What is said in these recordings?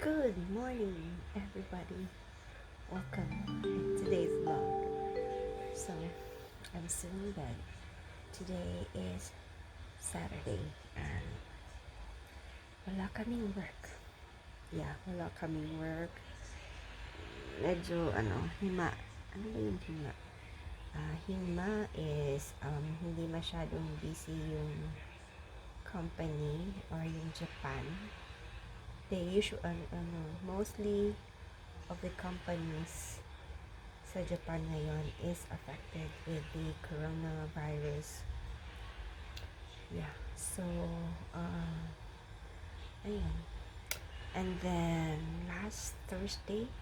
Good morning, everybody. Welcome to today's vlog. So, I'm still in bed. Today is Saturday and wala kaming work. Yeah, wala kaming work. Medyo, hima. Ano ba yung hima? Hima is, hindi masyadong busy yung company or yung Japan. They usually, mostly of the companies sa Japan ngayon is affected with the coronavirus. Yeah, so, ayun. And then, last Thursday,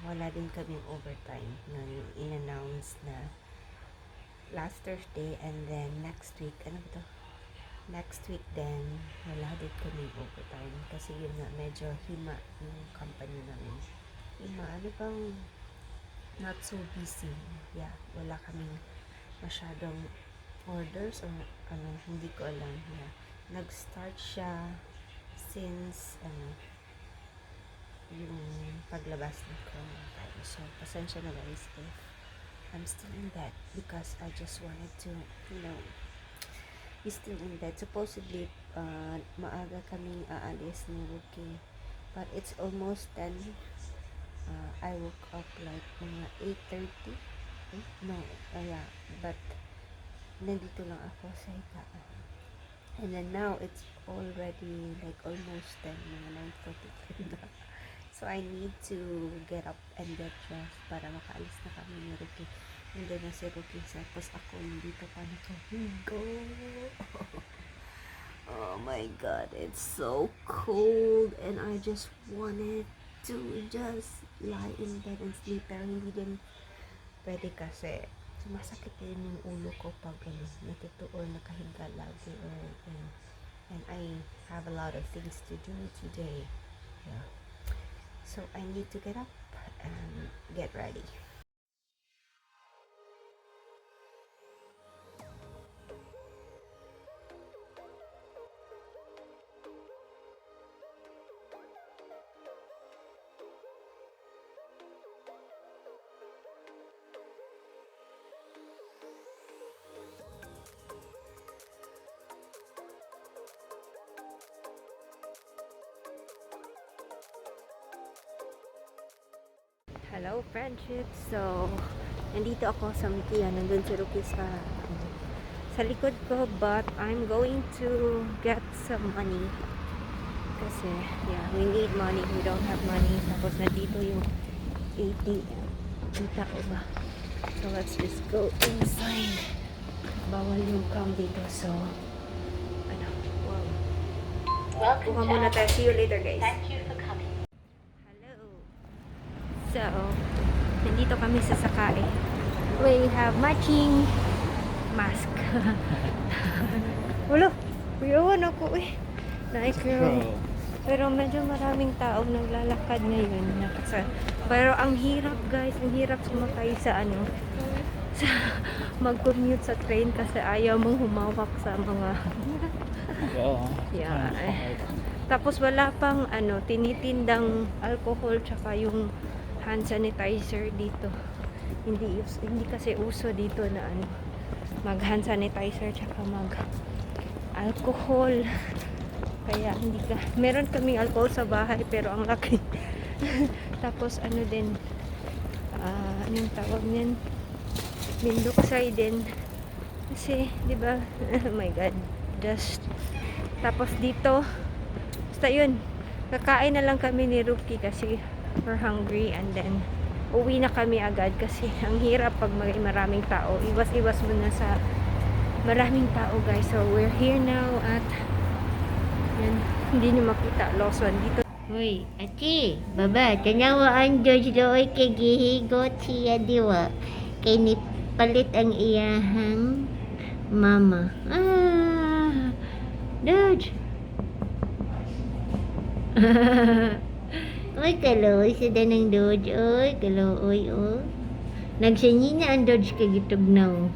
wala din kaming overtime. In-announce na last Thursday, and then next week, next week then, wala din kaming overtime. Kasi yun nga, medyo hima yung company namin. Hima, not so busy. Yeah, wala kaming masyadong orders or hindi ko alam. Yeah. Nag-start siya since, yung paglabas ng coronavirus. So, pasensya na guys if I'm still in bed because I just wanted to, be still in bed. Supposedly, maaga kaming aalis ni Rookie. But it's almost 10. I woke up like mga 8:30. But nandito lang ako sa higaan. And then now, it's already like almost 10, mga 9:45 na. So, I need to get up and get dressed para makaalis na kami ni Rookie. Nandun na si Rookie. Tapos ako, nandito pa nakahigo. Oh my God, it's so cold. And I just wanted to just lie in bed and sleep. Pero hindi din pwede kasi sumasakit din yung ulo ko pag natutuon, nakahiga lagi. And I have a lot of things to do today. Yeah. So, I need to get up and get ready. Hello, Fwenships. So, nandito ako sa Mikiya. Nandun si Rookie sa likod ko. But, I'm going to get some money. Kasi, we need money. We don't have money. Tapos, nandito yung ATM. Kita ko ba? So, let's just go inside. Bawal yung cam dito. So, wow. Kuha muna tayo. See you later, guys. Thank you for coming. So, nandito kami sa Sakae. We have matching mask. Wala, iyawan ako eh. Pero medyo maraming tao naglalakad ngayon. Pero ang hirap guys, ang hirap sumakay sa sa mag-commute sa train kasi ayaw mong humawak sa mga Tapos wala pang tinitindang alcohol tsaka yung hand sanitizer dito. Hindi kasi uso dito na mag hand sanitizer tsaka mag alcohol. Kaya hindi ka, meron kaming alcohol sa bahay pero ang laki. Tapos din anong tawag niyan, binduksay din kasi di ba oh my God, just tapos dito basta yun, kakain na lang kami ni Rookie kasi we're hungry, and then uwi na kami agad kasi ang hirap pag maraming tao. Iwas muna sa maraming tao guys. So we're here now at yan, hindi nyo makita Lawson dito. Uy, ati, baba, tanawa ang George doy kay gihigot siya diwa. Kay nipalit ang iyahang mama. George. Uy, kaloy, sada ng Dodge. Uy, kaloy, oh. Nagsanyi na ang Dodge kay gitugnaw.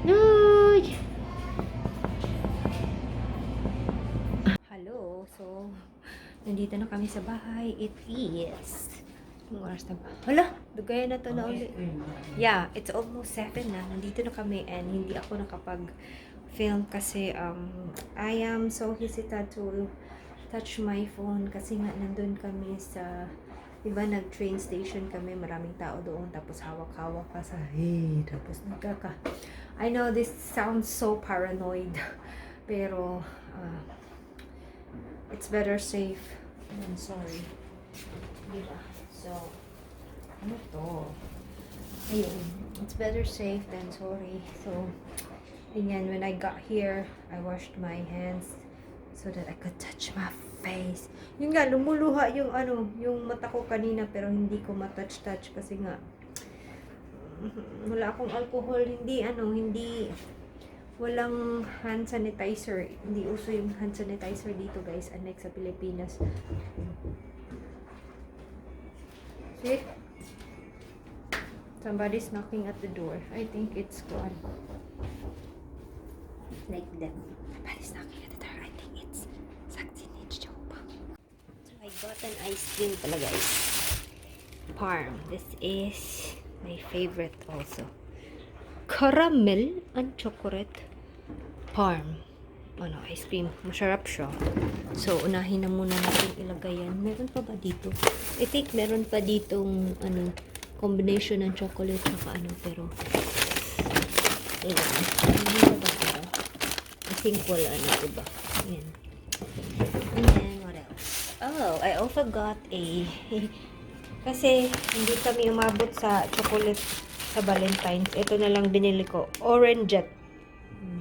Dodge! Hello, so Nandito na kami sa bahay. It is... Anong oras na ba? Hala! Dugaya na to na ulit. Yeah, it's almost 7 na. Nandito na kami and hindi ako nakapag-film kasi I am so hesitant to touch my phone kasi nga nandun kami sa... Diba, nag-train station kami. Maraming tao doon. Tapos hawak-hawak pa sa... Hey! Tapos nagkaka... I know this sounds so paranoid. Pero... it's better safe than sorry. Diba? So, ano to? Ayun. It's better safe than sorry. So, again, when I got here, I washed my hands so that I could touch my face. Yun nga, lumuluha yung yung mata ko kanina pero hindi ko matouch-touch kasi nga wala akong alcohol, hindi walang hand sanitizer. Hindi uso yung hand sanitizer dito, guys, unlike sa Pilipinas. See? Somebody's knocking at the door. I think it's gone. Like that. Somebody's knocking at the door. I think it's Saksinich Chopa. So I got an ice cream pala, guys. Parm. This is my favorite also. Caramel and chocolate. Parm. Ice cream. Masarap siya. So, unahin na muna natin ilagay yan. Meron pa ba dito? I think meron pa ditong, combination ng chocolate saka pero, ayan. Ano ba ito? I think wala na, diba? Ayan. And then, what else? Oh, I also got kasi, hindi kami umabot sa chocolate sa Valentine's. Ito na lang binili ko. Orange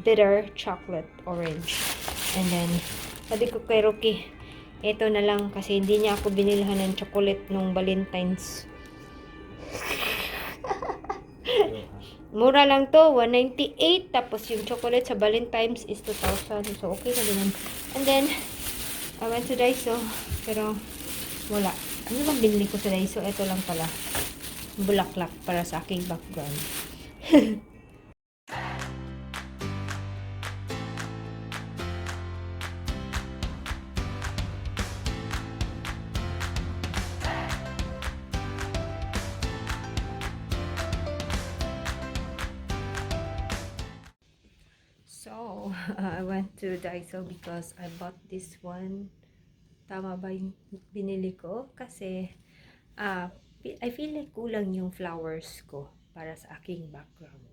bitter chocolate orange. And then, sabi ko kay Rocky, ito na lang kasi hindi niya ako binilhan ng chocolate nung Valentine's. Mura lang to, 198. Tapos yung chocolate sa Valentine's is 2,000. So, okay na din. And then, I went to Daiso. Pero, wala. Ano bang binili ko sa Daiso? Ito lang pala. Bulaklak para sa aking background. So, I went to Daiso because I bought this one. Tama ba yung binili ko? Kasi, I feel like kulang yung flowers ko para sa aking background.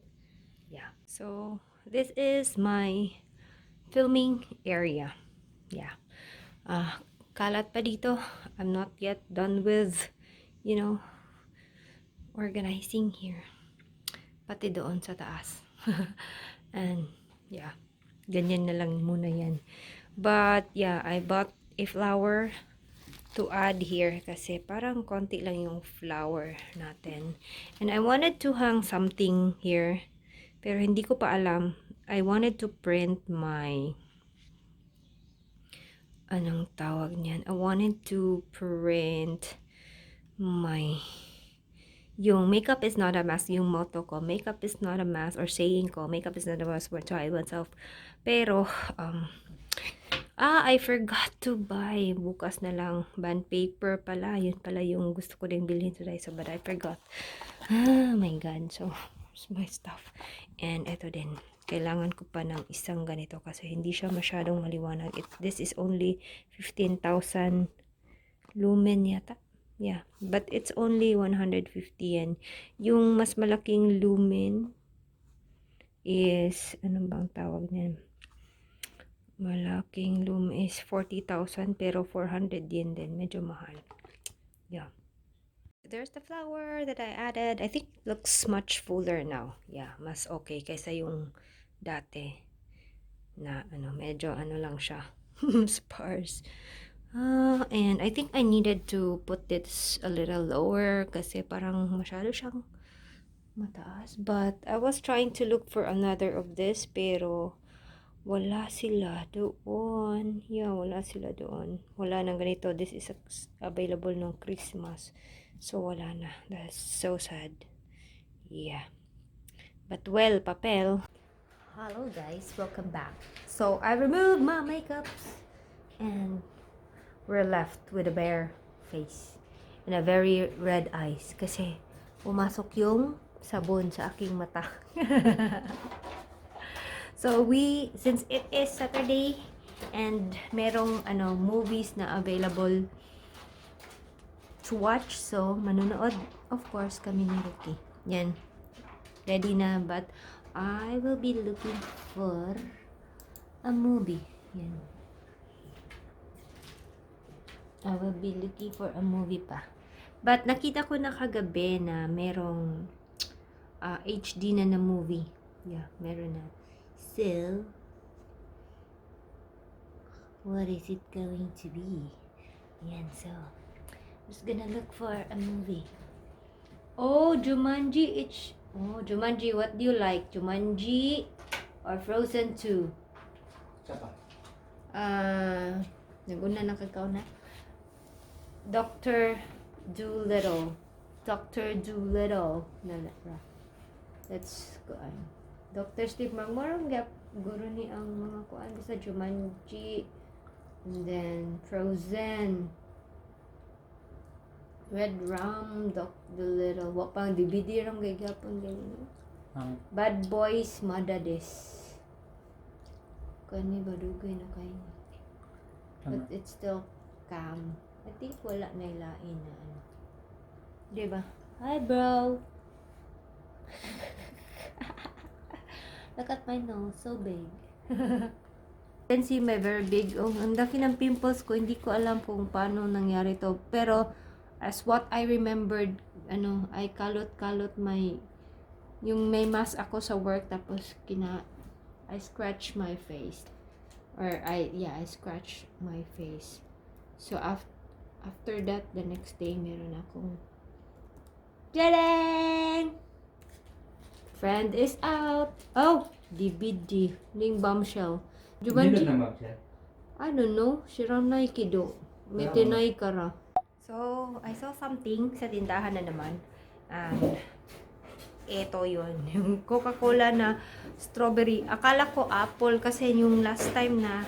Yeah. So, this is my filming area. Yeah. Kalat pa dito. I'm not yet done with, organizing here. Pati doon sa taas. And, yeah. Ganyan na lang muna yan. But, yeah, I bought a flower to add here kasi parang konti lang yung flower natin. And I wanted to hang something here. Pero hindi ko pa alam. I wanted to print my... Anong tawag niyan? I wanted to print my... Yung makeup is not a mask, yung motto ko, makeup is not a mask, or saying ko, makeup is not a mask for child oneself. Pero, I forgot to buy. Bukas na lang. Band paper pala. Yun pala yung gusto ko din bilhin today. So, but I forgot. Oh my God. So, here's my stuff. And ito din. Kailangan ko pa ng isang ganito kasi hindi siya masyadong maliwanag. This is only 15,000 lumen yata. Yeah, but it's only 150 yen. Yung mas malaking lumen is, ano bang tawag niyan? Malaking lumen is 40,000 pero 400 yen din. Medyo mahal. Yeah. There's the flower that I added. I think it looks much fuller now. Yeah, mas okay kaysa yung dati na medyo lang siya. Sparse. And I think I needed to put this a little lower kasi parang masyado siyang mataas. But I was trying to look for another of this pero wala sila doon. Yeah, wala sila doon. Wala nang ganito. This is available nung Christmas. So wala na. That's so sad. Yeah. But well, papel. Hello guys, welcome back. So I removed my makeups and we're left with a bare face and a very red eyes kasi pumasok yung sabon sa aking mata. So since it is Saturday and merong movies na available to watch, so manonood of course kami ni Rookie. Yan. Ready na, but I will be looking for a movie. Yan. I will be looking for a movie pa. But nakita ko na kagabi na merong HD na movie. Yeah, meron na. So, what is it going to be? Yan, so, just gonna look for a movie. Oh, Jumanji, Jumanji, what do you like? Jumanji or Frozen 2? Siapa? Naguna na kakaw na. Dr. Dolittle. Let's go on. Dr. Steve Marmorong gap guro ni ang mga kuan sa Jumanji, and then Frozen, Red Rum, Dr. Dolittle, wa pang DVD ram kay gapon ganyan. Bad Boys Madades. Kani badugay na kay. But it's still calm. I think wala na ilain na ano. Diba? Hi, bro! Look at my nose, so big. You can see my very big. Oh, ang laki ng pimples ko. Hindi ko alam kung paano nangyari to. Pero, as what I remembered, I kalot yung may mask ako sa work, tapos I scratch my face. Or, I scratch my face. So, after that, the next day, meron akong Tadang! Friend is out. Oh, DVD. Ning bombshell. Jumanji. Hindi na Bombshell. I don't know. Sharon na ikido. May tinay kara. So, I saw something sa tindahan na naman. And, eto yun. Yung Coca-Cola na strawberry. Akala ko apple kasi yung last time na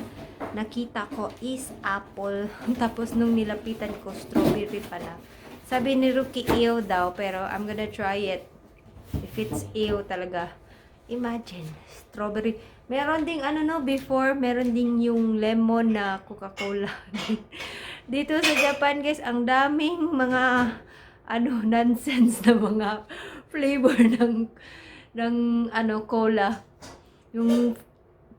nakita ko is apple. Tapos nung nilapitan ko, strawberry pala. Sabi ni Rookie, ew daw. Pero I'm gonna try it. If it's ew talaga. Imagine, strawberry. Meron ding before, meron ding yung lemon na Coca-Cola. Dito sa Japan, guys, ang daming mga nonsense na mga flavor ng cola. Yung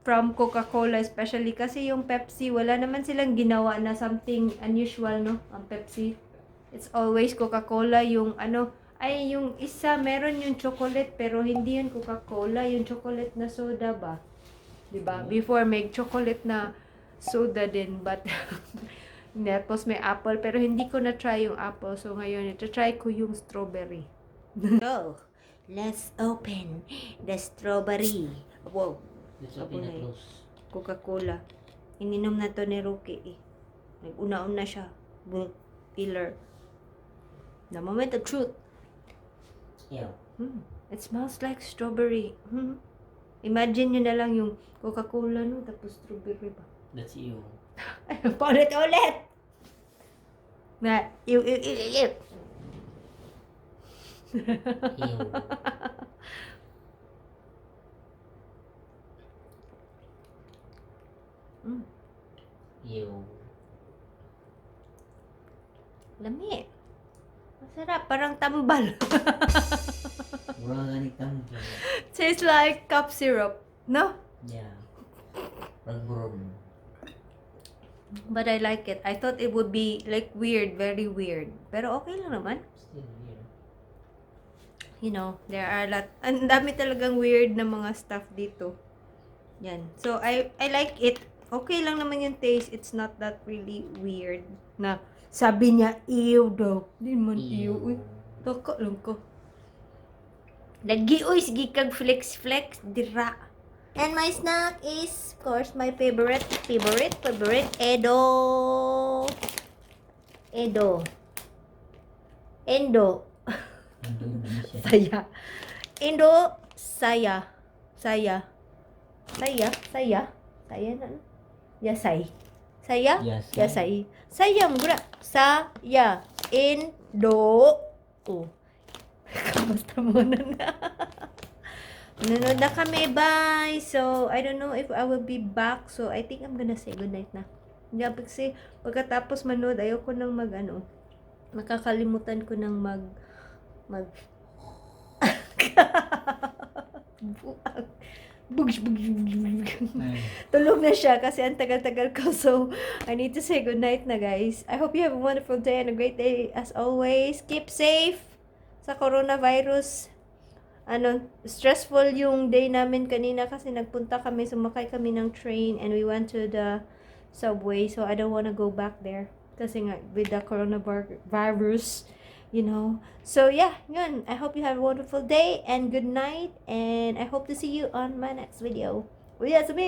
from Coca-Cola especially kasi yung Pepsi, wala naman silang ginawa na something unusual, no? Ang Pepsi, it's always Coca-Cola. Yung yung isa, meron yung chocolate, pero hindi yun Coca-Cola, yung chocolate na soda ba? Diba? Before, may chocolate na soda din, but tapos may apple, pero hindi ko na-try yung apple, so ngayon, ito-try ko yung strawberry. So, let's open the strawberry. Wow. Let's open the close. Coca-Cola. Ininom na to ni Rookie eh. Nag-una-una siya. Pillar. The moment of truth. Yeah. It smells like strawberry. Imagine nyo na lang yung Coca-Cola, no? Tapos strawberry pa. That's you. Ulit! Na, ew. Ew. Ew. Lami. Masarap, parang tambal. Mura nga ni Tangko. Tastes like cup syrup, no? Yeah. Parang Groom. But I like it. I thought it would be like weird, very weird. Pero okay lang naman. Still here. You know, there are ang dami talagang weird na mga stuff dito. Yan. So, I like it. Okay lang naman yung taste. It's not that really weird. Na, sabi niya, ew daw. Di man ew. Uy, taka lang ko. Lagi, uy, sige kag flex, dira. And my snack is, of course, my favorite, Endo. Saya. Indo, saya na. Yasay. Saya? Yasay. Yasay. Sayang, bra. Saya. Indo. Oh. Basta muna na. Nanood na kami. Bye. So, I don't know if I will be back. So, I think I'm gonna say goodnight na. Yeah, kasi pagkatapos manood, ayoko nang makakalimutan ko nang mag tulog na siya kasi ang tagal-tagal ko. So, I need to say goodnight na, guys. I hope you have a wonderful day and a great day as always. Keep safe sa coronavirus. Stressful yung day namin kanina kasi nagpunta kami, sumakay kami ng train and we went to the subway. So, I don't wanna go back there kasi nga with the coronavirus, you know. So, yeah, yun. I hope you have a wonderful day and good night. And I hope to see you on my next video. Uyasumi!